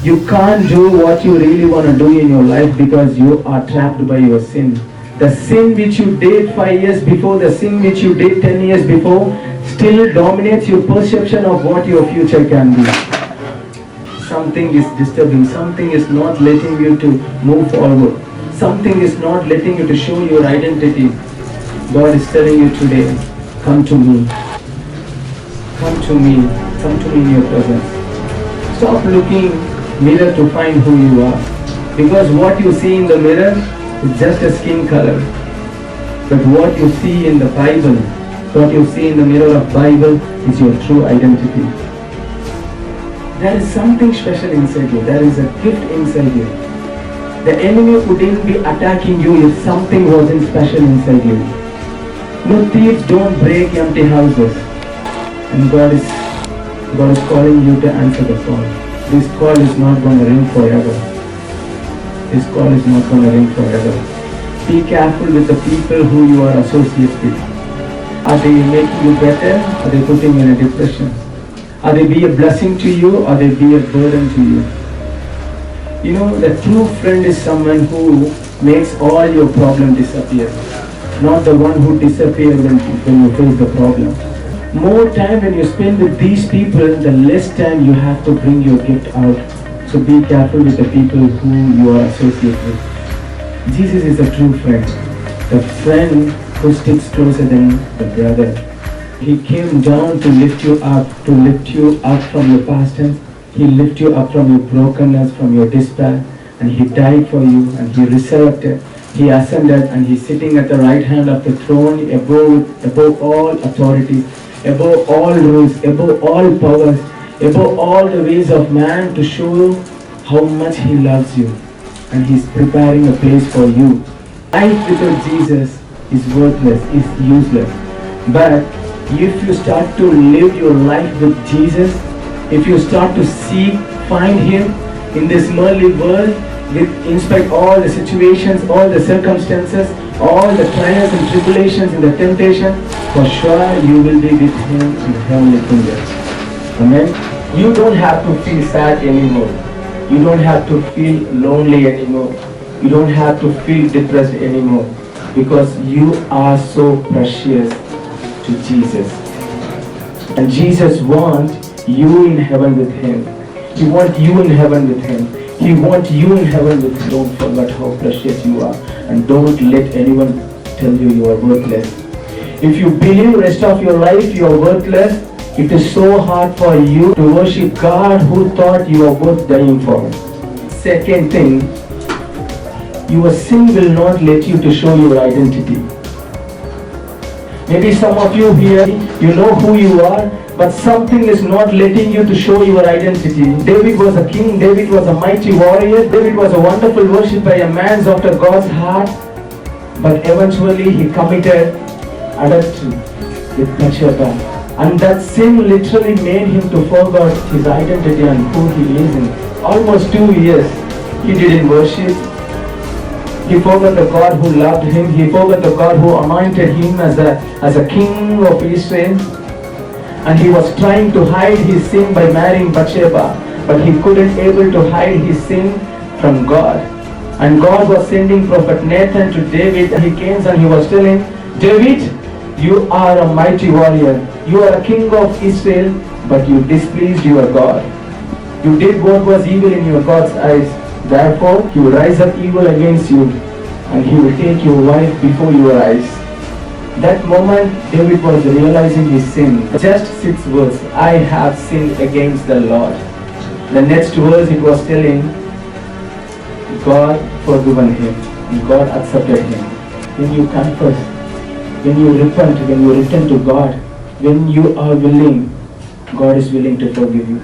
You can't do what you really want to do in your life because you are trapped by your sin. The sin which you did 5 years before, the sin which you did 10 years before, still dominates your perception of what your future can be. Something is disturbing, something is not letting you to move forward. Something is not letting you to show your identity. God is telling you today, come to me. Come to me. Come to me in your presence. Stop looking mirror to find who you are. Because what you see in the mirror is just a skin color. But what you see in the Bible, what you see in the mirror of Bible is your true identity. There is something special inside you. There is a gift inside you. The enemy wouldn't be attacking you if something wasn't special inside you. No, thieves don't break empty houses. And God is calling you to answer the call. This call is not going to ring forever. This call is not going to ring forever. Be careful with the people who you are associated with. Are they making you better? Are they putting you in a depression? Are they be a blessing to you or they be a burden to you? You know, the true friend is someone who makes all your problems disappear. Not the one who disappears when you face the problem. More time when you spend with these people, the less time you have to bring your gift out. So be careful with the people who you are associated with. Jesus is a true friend. The friend who sticks closer than the brother. He came down to lift you up from your past tense. He lift you up from your brokenness, from your despair, and He died for you, and He resurrected. He ascended, and He's sitting at the right hand of the throne, above all authorities, above all rules, above all powers, above all the ways of man, to show how much He loves you, and He's preparing a place for you. Life without Jesus is worthless, is useless. But if you start to live your life with Jesus, if you start to seek, find Him in this worldly world, in spite of all the situations, all the circumstances, all the trials and tribulations and the temptation, for sure you will be with Him in heavenly kingdom. Amen. You don't have to feel sad anymore. You don't have to feel lonely anymore. You don't have to feel depressed anymore, because you are so precious to Jesus. And Jesus wants you in heaven with Him. He wants you in heaven with Him. He wants you in heaven with Him. Don't forget how precious you are, and don't let anyone tell you you are worthless. If you believe the rest of your life you are worthless, it is so hard for you to worship God who thought you are worth dying for. Second thing, your sin will not let you to show your identity. Maybe some of you here, you know who you are, but something is not letting you to show your identity. David was a king, David was a mighty warrior, David was a wonderful worshiper, a man after God's heart, but eventually he committed adultery with Bathsheba. And that sin literally made him to forget his identity and who he is in. Almost 2 years he didn't worship. He forgot the God who loved him. He forgot the God who anointed him as a king of Israel. And he was trying to hide his sin by marrying Bathsheba, but he couldn't able to hide his sin from God. And God was sending prophet Nathan to David. He came and he was telling, David, you are a mighty warrior. You are a king of Israel, but you displeased your God. You did what was evil in your God's eyes. Therefore, He will rise up evil against you, and He will take your wife before your eyes. That moment, David was realizing his sin. Just 6 verses, I have sinned against the Lord. The next verse, it was telling, God forgiven him, and God accepted him. When you confess, when you repent, when you return to God, when you are willing, God is willing to forgive you.